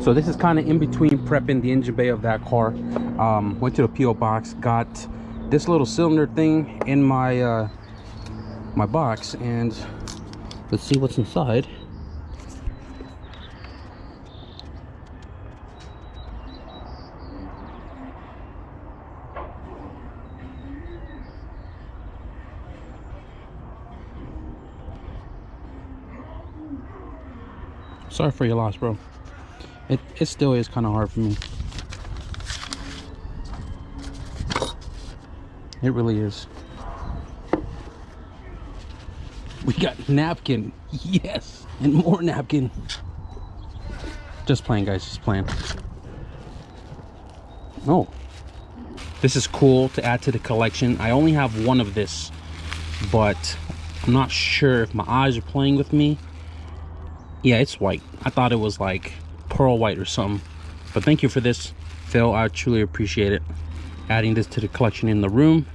So this is kind of in between prepping the engine bay of that car. Went to the PO box, got this little cylinder thing in my my box, and let's see what's inside. Sorry for your loss, bro. It still is kind of hard for me. It really is. We got napkin. Yes, and more napkin. Just playing, guys, just playing. Oh, this is cool to add to the collection. I only have one of this, but I'm not sure if my eyes are playing with me. Yeah, it's white. I thought it was like pearl white or something. But thank you for this, Phil. I truly appreciate it. Adding this to the collection in the room.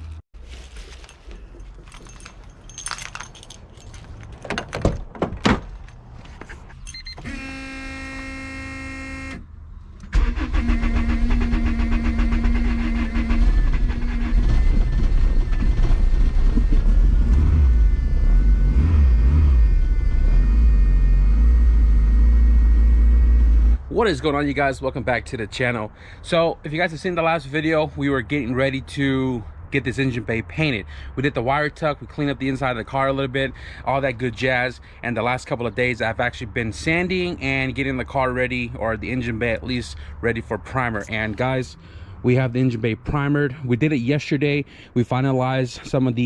What is going on, you guys? Welcome back to the channel. So if you guys have seen the last video, we were getting ready to get this engine bay painted. We did the wire tuck, we cleaned up the inside of the car a little bit, all that good jazz. And the last couple of days I've actually been sanding and getting the car ready, or the engine bay at least ready for primer. And guys, we have the engine bay primered. We did it yesterday. We finalized some of the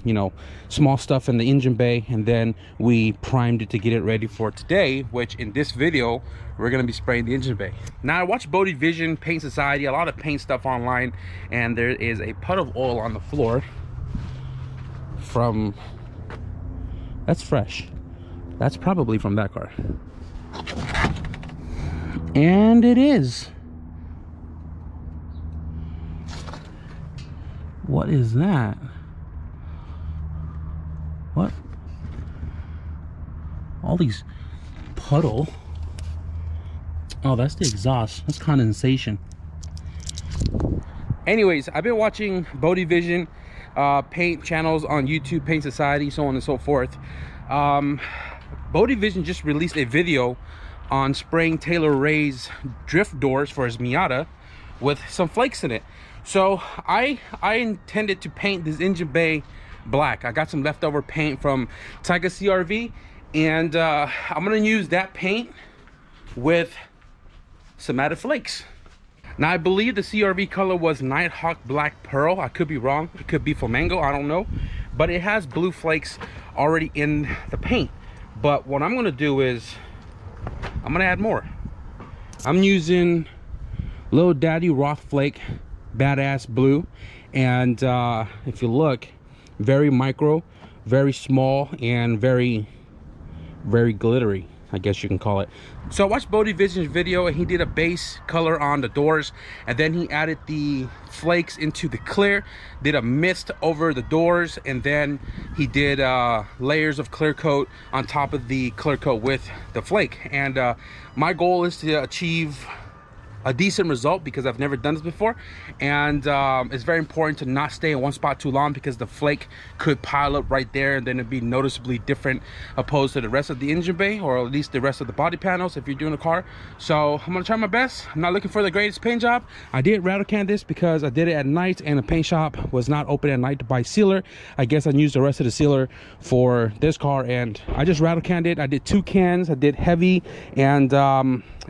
you know, small stuff in the engine bay, and then we primed it to get it ready for today, which in this video we're gonna be spraying the engine bay. Now, I watched Bodhi Vision, Paint Society, a lot of paint stuff online, and there is a pot of oil on the floor from, that's fresh. That's probably from that car. And it is. What is that? What? All these puddle. Oh, that's the exhaust. That's condensation. Anyways, I've been watching Bodhi Vision paint channels on YouTube, Paint Society, so on and so forth. Bodhi Vision just released a video on spraying Taylor Ray's drift doors for his Miata with some flakes in it. So I intended to paint this engine bay black. I got some leftover paint from Taiga CRV, and I'm gonna use that paint with some added flakes. Now, I believe the CRV color was Nighthawk Black Pearl. I could be wrong. It could be Flamingo, I don't know. But it has blue flakes already in the paint. But what I'm gonna do is I'm gonna add more. I'm using Little Daddy Roth Flake Badass Blue, and if you look, very micro, very small, and very glittery, I guess you can call it. So I watched Bodhi Vision's video, and he did a base color on the doors, and then he added the flakes into the clear, did a mist over the doors, and then he did layers of clear coat on top of the clear coat with the flake. And my goal is to achieve a decent result, because I've never done this before, and it's very important to not stay in one spot too long, because the flake could pile up right there, and then it'd be noticeably different opposed to the rest of the engine bay, or at least the rest of the body panels if you're doing a car. So I'm gonna try my best. I'm not looking for the greatest paint job. I did rattle can this because I did it at night, and the paint shop was not open at night to buy sealer. I guess I used the rest of the sealer for this car, and I just rattle canned it. I did 2 cans. I did heavy, and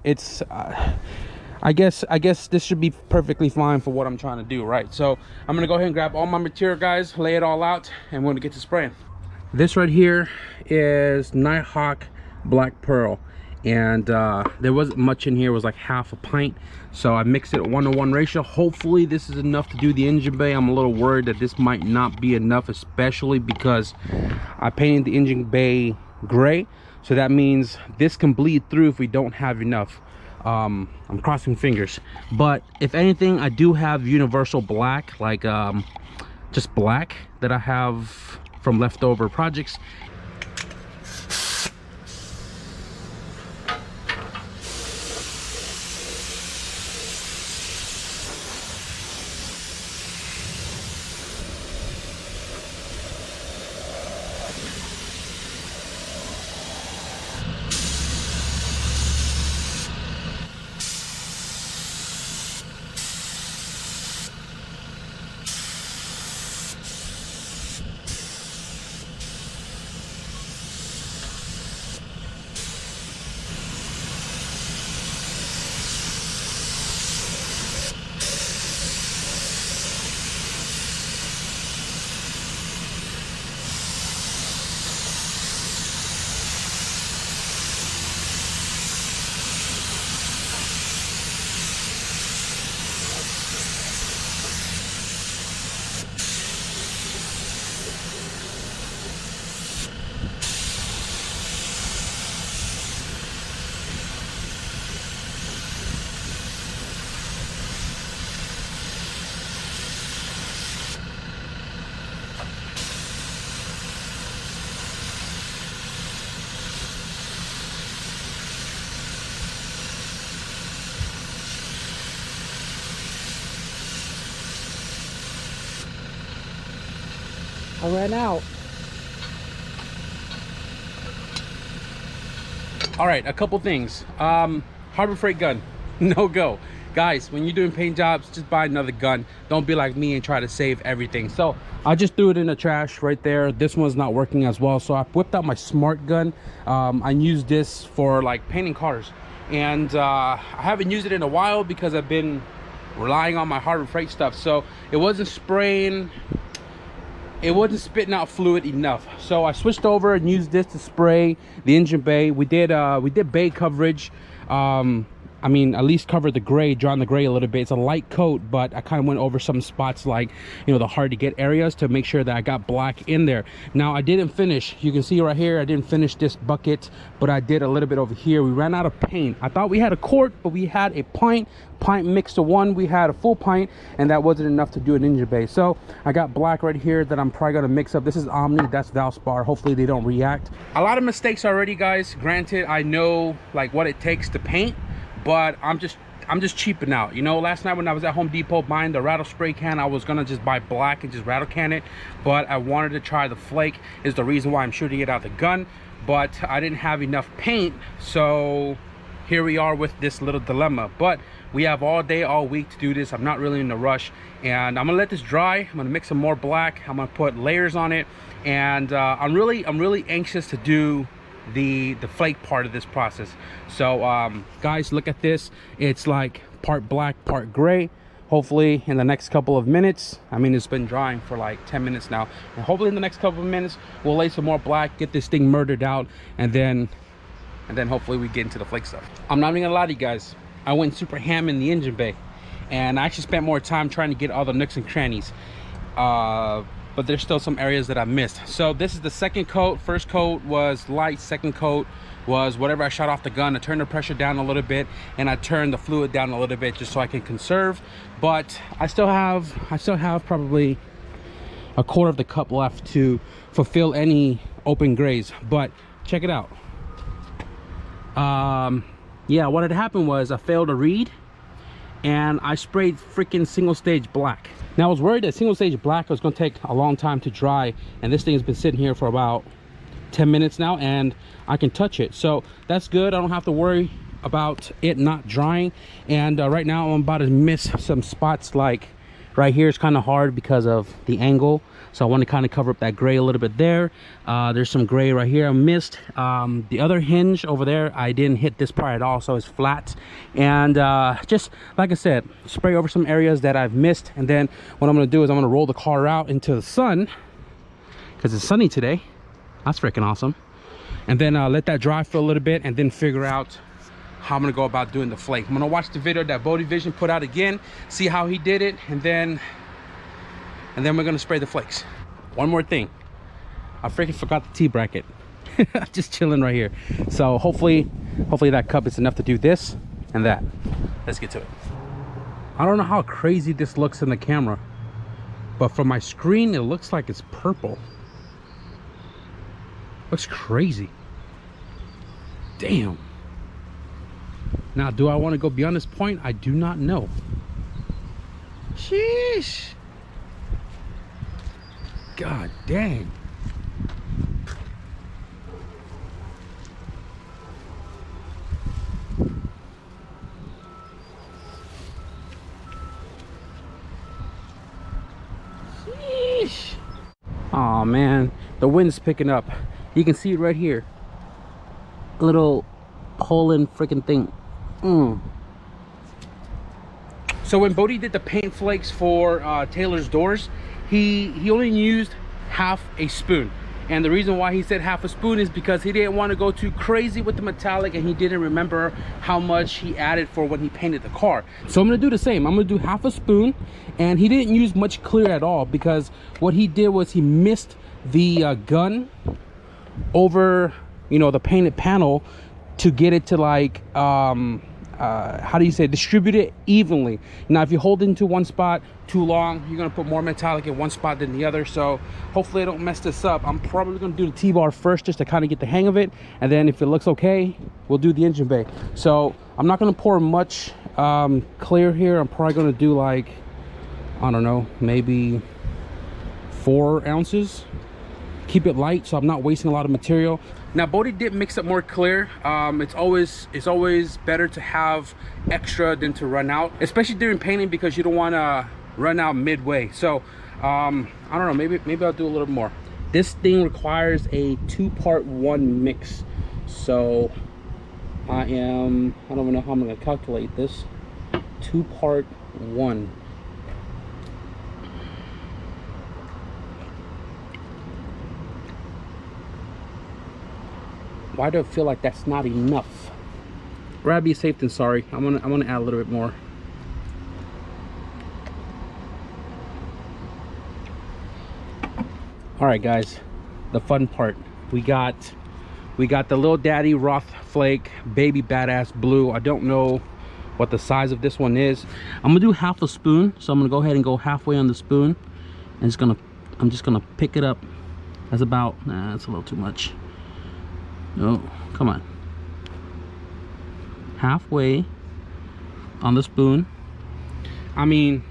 it's I guess this should be perfectly fine for what I'm trying to do, right? So I'm gonna go ahead and grab all my material, guys, lay it all out, and we're gonna get to spraying. This right here is Nighthawk Black Pearl, and there wasn't much in here. It was like half a pint, so I mixed it 1:1 ratio. Hopefully this is enough to do the engine bay. I'm a little worried that this might not be enough, especially because I painted the engine bay gray, so that means this can bleed through if we don't have enough. I'm crossing fingers, but if anything, I do have universal black, like just black, that I have from leftover projects. I ran out. All right, a couple things. Harbor Freight gun, no go. Guys, when you're doing paint jobs, just buy another gun. Don't be like me and try to save everything. So I just threw it in the trash right there. This one's not working as well. So I whipped out my Smart gun. I used this for like painting cars. And I haven't used it in a while because I've been relying on my Harbor Freight stuff. So it wasn't spraying. It wasn't spitting out fluid enough, so I switched over and used this to spray the engine bay. We did bay coverage. I mean, at least cover the gray, drawing the gray a little bit. It's a light coat, but I kind of went over some spots like, you know, the hard to get areas to make sure that I got black in there. Now I didn't finish. You can see right here, I didn't finish this bucket, but I did a little bit over here. We ran out of paint. I thought we had a quart, but we had a pint mixed to one. We had a full pint, and that wasn't enough to do an engine bay. So I got black right here that I'm probably gonna mix up. This is Omni, that's Valspar. Hopefully they don't react. A lot of mistakes already, guys. Granted, I know like what it takes to paint, but I'm just cheaping out. You know, last night when I was at Home Depot buying the rattle spray can, I was gonna just buy black and just rattle can it, but I wanted to try the flake. Is the reason why I'm shooting it out the gun, but I didn't have enough paint, so here we are with this little dilemma. But we have all day, all week to do this. I'm not really in a rush, and I'm gonna let this dry. I'm gonna mix some more black. I'm gonna put layers on it, and I'm really anxious to do the flake part of this process. So guys, look at this. It's like part black, part gray. Hopefully in the next couple of minutes, I mean, it's been drying for like 10 minutes now, and hopefully in the next couple of minutes we'll lay some more black, get this thing murdered out, and then hopefully we get into the flake stuff. I'm not even gonna lie to you guys, I went super ham in the engine bay, and I actually spent more time trying to get all the nooks and crannies, but there's still some areas that I missed. So this is the second coat. First coat was light, second coat was whatever I shot off the gun. I turned the pressure down a little bit, and I turned the fluid down a little bit just so I can conserve. But I still have probably a quarter of the cup left to fulfill any open grays. But check it out. Yeah, what had happened was I failed to read, and I sprayed freaking single stage black. Now I was worried that single stage black was going to take a long time to dry, and this thing has been sitting here for about 10 minutes now, and I can touch it, so that's good. I don't have to worry about it not drying. And right now I'm about to miss some spots. Like right here is kind of hard because of the angle, so I want to kind of cover up that gray a little bit there. There's some gray right here I missed. The other hinge over there, I didn't hit this part at all, so it's flat. And just like I said, spray over some areas that I've missed, and then what I'm going to do is I'm going to roll the car out into the sun because it's sunny today. That's freaking awesome. And then let that dry for a little bit, and then figure out how I'm gonna go about doing the flake. I'm gonna watch the video that Body Vision put out again, see how he did it, and then we're gonna spray the flakes. One more thing, I freaking forgot the T-bracket. Just chilling right here. So hopefully that cup is enough to do this and that. Let's get to it. I don't know how crazy this looks in the camera, but from my screen it looks like it's purple. Looks crazy. Damn. Now, do I want to go beyond this point? I do not know. Sheesh. God dang. Sheesh. Oh man, the wind's picking up. You can see it right here. A little hole in freaking thing. So when Bodie did the paint flakes for Taylor's doors, he only used half a spoon. And the reason why he said half a spoon is because he didn't want to go too crazy with the metallic, and he didn't remember how much he added for when he painted the car. So I'm gonna do the same. I'm gonna do half a spoon, and he didn't use much clear at all, because what he did was he missed the gun over, you know, the painted panel to get it to like how do you say, distribute it evenly. Now if you hold into one spot too long, you're gonna put more metallic in one spot than the other. So hopefully I don't mess this up. I'm probably gonna do the T-bar first just to kind of get the hang of it, and then if it looks okay, we'll do the engine bay. So I'm not gonna pour much clear here. I'm probably gonna do like, I don't know, maybe 4 ounces, keep it light so I'm not wasting a lot of material. Now Bodhi did mix it more clear. It's always better to have extra than to run out, especially during painting, because you don't want to run out midway. So I don't know, maybe I'll do a little more. This thing requires a 2-part 1 mix, so I don't even know how I'm going to calculate this. 2-part 1. Why do I feel like that's not enough? Rather be safe than sorry. I'm gonna add a little bit more. All right, guys, the fun part. We got the Little Daddy Roth Flake Baby Badass Blue. I don't know what the size of this one is. I'm gonna do half a spoon, so I'm gonna go ahead and go halfway on the spoon, and I'm just gonna pick it up. That's about, nah, that's a little too much. No, come on. Halfway on the spoon. I mean,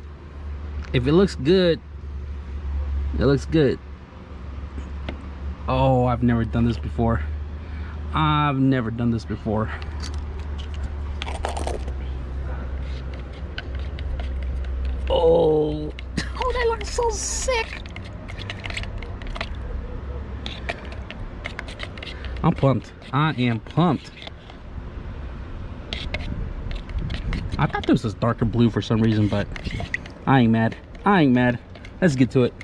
if it looks good, it looks good. Oh, I've never done this before. I've never done this before. Oh, that looks so sick. I'm pumped. I am pumped. I thought this was darker blue for some reason, but I ain't mad. I ain't mad. Let's get to it.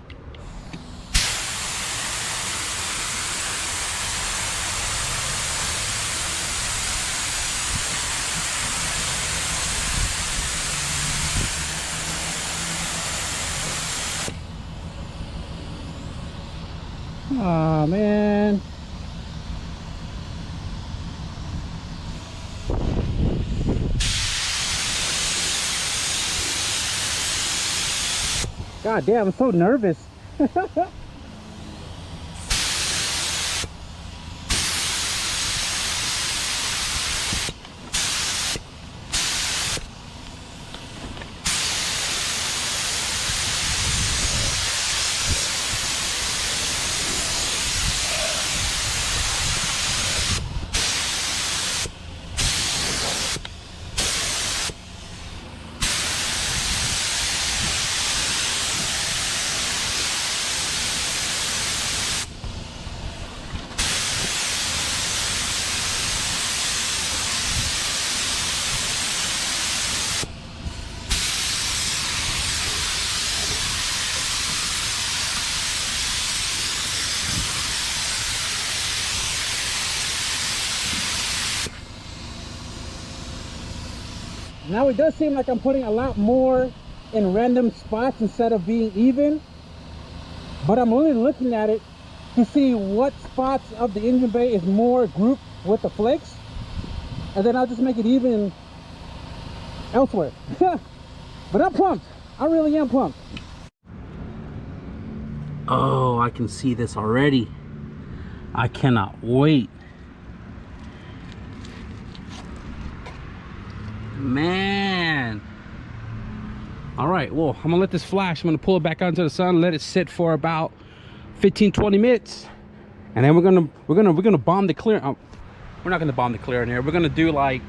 Aw, man. God damn, I'm so nervous. Now it does seem like I'm putting a lot more in random spots instead of being even, but I'm only looking at it to see what spots of the engine bay is more grouped with the flakes, and then I'll just make it even elsewhere. But I'm pumped. I really am pumped. Oh, I can see this already. I cannot wait. Man. All right, well, I'm gonna let this flash. I'm gonna pull it back onto the sun, let it sit for about 15-20 minutes, and then we're gonna bomb the clear. We're not gonna bomb the clear in here. We're gonna do like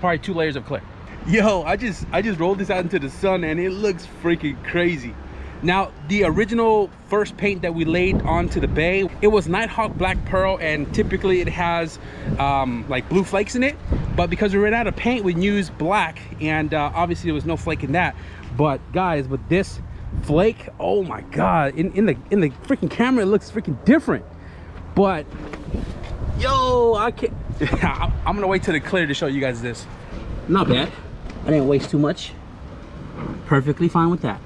probably 2 layers of clear. Yo, I just rolled this out into the sun and it looks freaking crazy. Now, the original first paint that we laid onto the bay, it was Nighthawk Black Pearl, and typically it has like blue flakes in it. But because we ran out of paint, we used black, and obviously there was no flake in that. But guys, with this flake, oh my god, in the freaking camera, it looks freaking different. But yo, I can't. I'm gonna wait till the clear to show you guys this. Not bad. I didn't waste too much. Perfectly fine with that.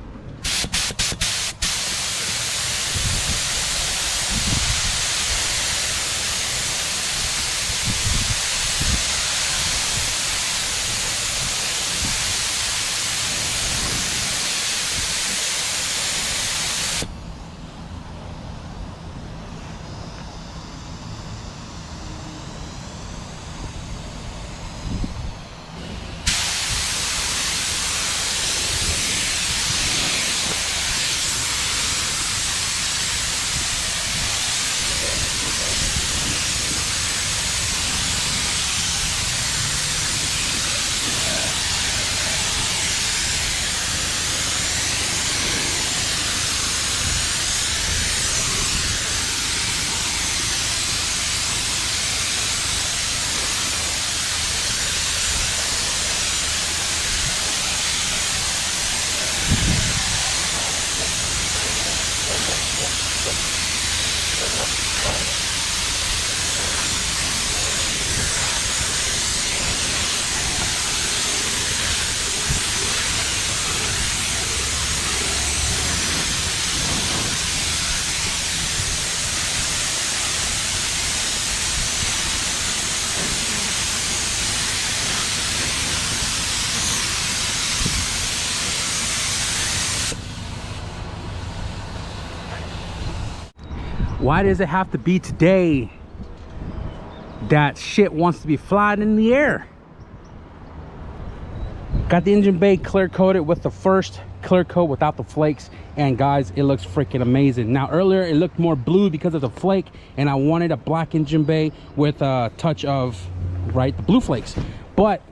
Why does it have to be today? That shit wants to be flying in the air. Got the engine bay clear coated with the first clear coat without the flakes, and guys, it looks freaking amazing. Now earlier it looked more blue because of the flake, and I wanted a black engine bay with a touch of the blue flakes, but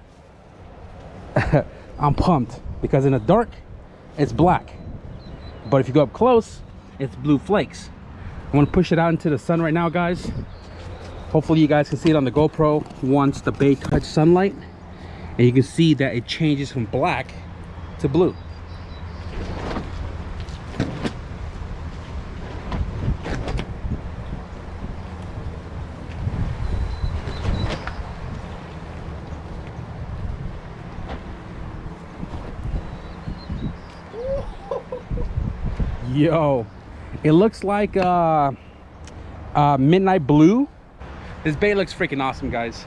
I'm pumped because in the dark it's black, but if you go up close it's blue flakes. I'm gonna push it out into the sun right now, guys. Hopefully you guys can see it on the GoPro once the bay touches sunlight, and you can see that it changes from black to blue. Yo, it looks like midnight blue. This bay looks freaking awesome, guys.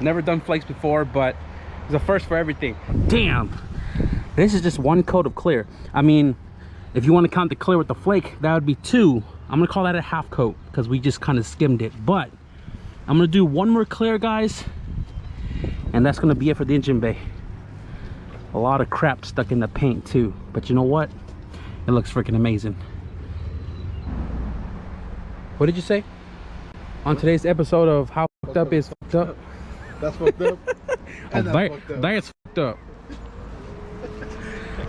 Never done flakes before, but it's a first for everything. Damn, this is just one coat of clear. I mean, if you want to count the clear with the flake, that would be 2. I'm gonna call that a half coat because we just kind of skimmed it, but I'm gonna do one more clear, guys, and that's gonna be it for the engine bay. A lot of crap stuck in the paint too, but you know what, it looks freaking amazing. What did you say on today's episode of How Fucked Up Is Fucked Up? That's fucked up. And that's fucked up.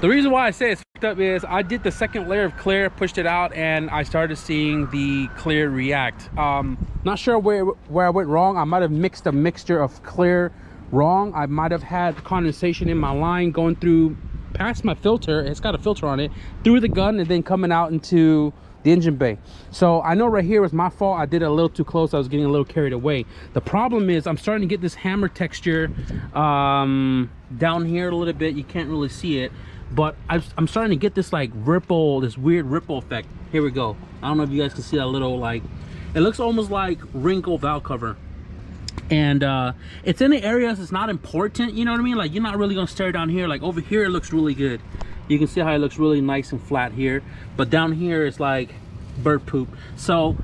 The reason why I say it's fucked up is I did the second layer of clear, pushed it out, and I started seeing the clear react. Not sure where I went wrong. I might have mixed a mixture of clear wrong. I might have had condensation in my line going through past my filter. It's got a filter on it, through the gun, and then coming out into the engine bay. So I know right here was my fault. I did it a little too close. I was getting a little carried away. The problem is I'm starting to get this hammer texture down here a little bit. You can't really see it, but I'm starting to get this like ripple, this weird ripple effect. Here we go. I don't know if you guys can see that little, like, it looks almost like wrinkle valve cover. And it's in the areas it's not important, you know what I mean? Like, you're not really gonna stare down here. Like over here it looks really good. You can see how it looks really nice and flat here, but down here it's like bird poop. So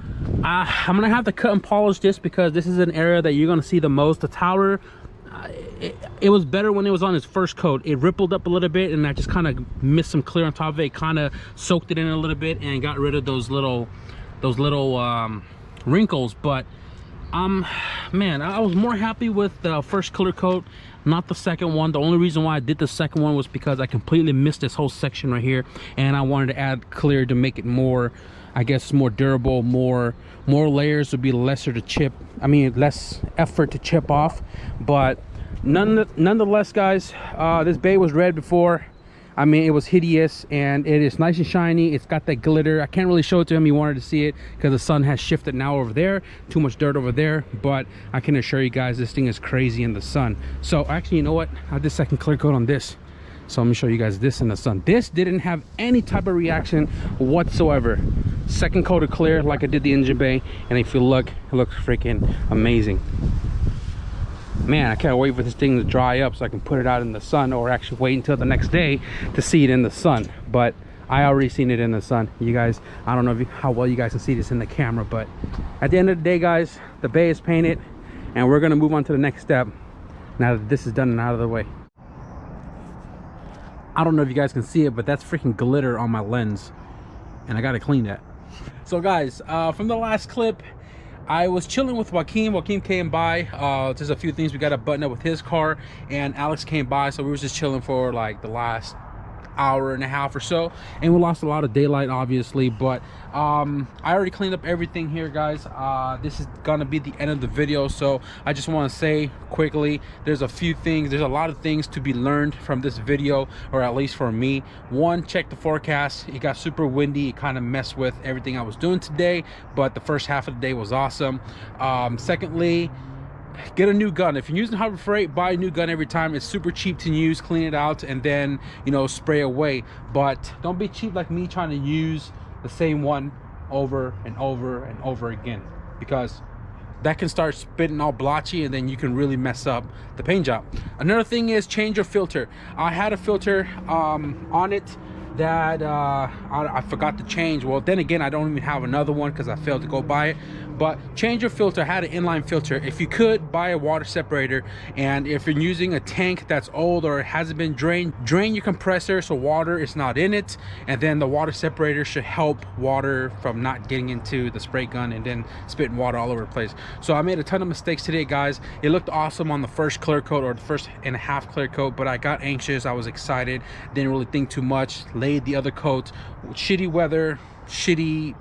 I'm gonna have to cut and polish this because this is an area that you're gonna see the most. The tower, it was better when it was on its first coat. It rippled up a little bit, and I just kind of missed some clear on top of it. Kind of soaked it in a little bit and got rid of those little wrinkles. But man, I was more happy with the first clear coat, not the second one. The only reason why I did the second one was because I completely missed this whole section right here, and I wanted to add clear to make it more, I guess, more durable. More layers would be lesser to chip, I mean less effort to chip off. But nonetheless, guys, this bay was red before. I mean, it was hideous, and it is nice and shiny. It's got that glitter. I can't really show it to him. He wanted to see it because the sun has shifted now over there. Too much dirt over there, but I can assure you guys this thing is crazy in the sun. So actually, you know what? I did second clear coat on this. So let me show you guys this in the sun. This didn't have any type of reaction whatsoever. Second coat of clear like I did the engine bay, and if you look, it looks freaking amazing. Man, I can't wait for this thing to dry up so I can put it out in the sun, or actually wait until the next day to see it in the sun. But I already seen it in the sun. You guys, I don't know how well you guys can see this in the camera, but at the end of the day, guys, the bay is painted, and we're gonna move on to the next step now that this is done and out of the way. I don't know if you guys can see it, but that's freaking glitter on my lens, and I gotta clean that. So guys, from the last clip, I was chilling with Joaquin. Joaquin came by. There's a few things we got to button up with his car, and Alex came by, so we were just chilling for like the last hour and a half or so, and we lost a lot of daylight obviously. But I already cleaned up everything here, guys. This is gonna be the end of the video, so I just want to say quickly, there's a lot of things to be learned from this video, or at least for me. One, check the forecast. It got super windy. It kind of messed with everything I was doing today, but the first half of the day was awesome. Secondly, get a new gun. If you're using Harbor Freight, buy a new gun every time. It's super cheap to use. Clean it out and then, you know, spray away. But don't be cheap like me trying to use the same one over and over and over again, because that can start spitting all blotchy, and then you can really mess up the paint job. Another thing is change your filter. I had a filter on it that I forgot to change. Well, then again, I don't even have another one because I failed to go buy it. But change your filter. I had an inline filter. If you could, buy a water separator. And if you're using a tank that's old or hasn't been drained, drain your compressor so water is not in it, and then the water separator should help water from not getting into the spray gun and then spitting water all over the place. So I made a ton of mistakes today, guys. It looked awesome on the first clear coat, or the first and a half clear coat, but I got anxious. I was excited, didn't really think too much, laid the other coat. Shitty weather, shitty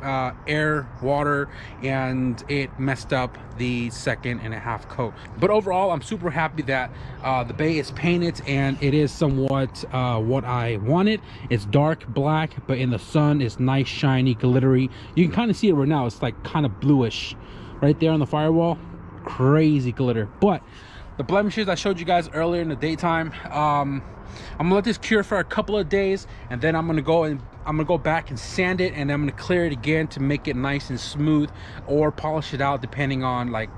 air, water, and it messed up the second and a half coat. But overall, I'm super happy that the bay is painted, and it is somewhat what I wanted. It's dark black, but in the sun it's nice, shiny, glittery. You can kind of see it right now. It's like kind of bluish right there on the firewall. Crazy glitter. But the blemishes I showed you guys earlier in the daytime, I'm gonna let this cure for a couple of days, and then I'm gonna go back and sand it, and I'm gonna clear it again to make it nice and smooth, or polish it out depending on like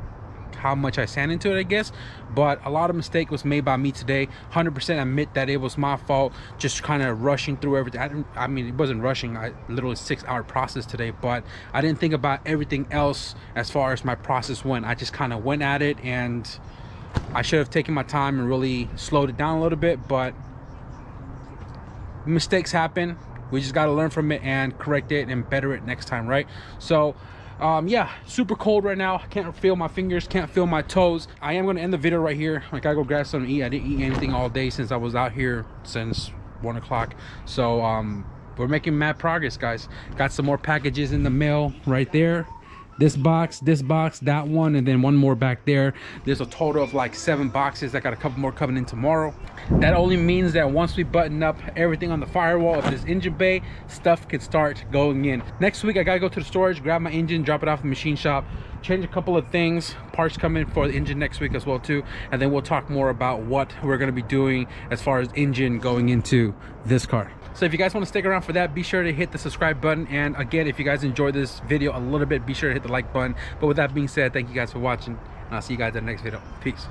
how much I sand into it, I guess. But a lot of mistake was made by me today. 100% admit that it was my fault, just kind of rushing through everything. I mean, it wasn't rushing. I literally 6-hour process today, but I didn't think about everything else as far as my process went. I just kind of went at it, and I should have taken my time and really slowed it down a little bit. But mistakes happen. We just got to learn from it and correct it and better it next time, right? So yeah, super cold right now. Can't feel my fingers, can't feel my toes. I am going to end the video right here. I gotta go grab something to eat. I didn't eat anything all day since I was out here since 1 o'clock. So we're making mad progress, guys. Got some more packages in the mail right there. This box, that one, and then one more back there. There's a total of like 7 boxes. I got a couple more coming in tomorrow. That only means that once we button up everything on the firewall of this engine bay, stuff can start going in. Next week, I gotta go to the storage, grab my engine, drop it off at the machine shop, change a couple of things. Parts come in for the engine next week as well too, and then we'll talk more about what we're gonna be doing as far as engine going into this car. So if you guys want to stick around for that, be sure to hit the subscribe button. And again, if you guys enjoyed this video a little bit, be sure to hit the like button. But with that being said, thank you guys for watching, and I'll see you guys in the next video. Peace.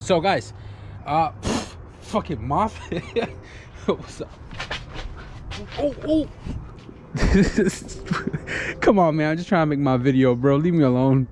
So guys, fucking moth. What's up? Oh. Come on, man, I'm just trying to make my video, bro. Leave me alone.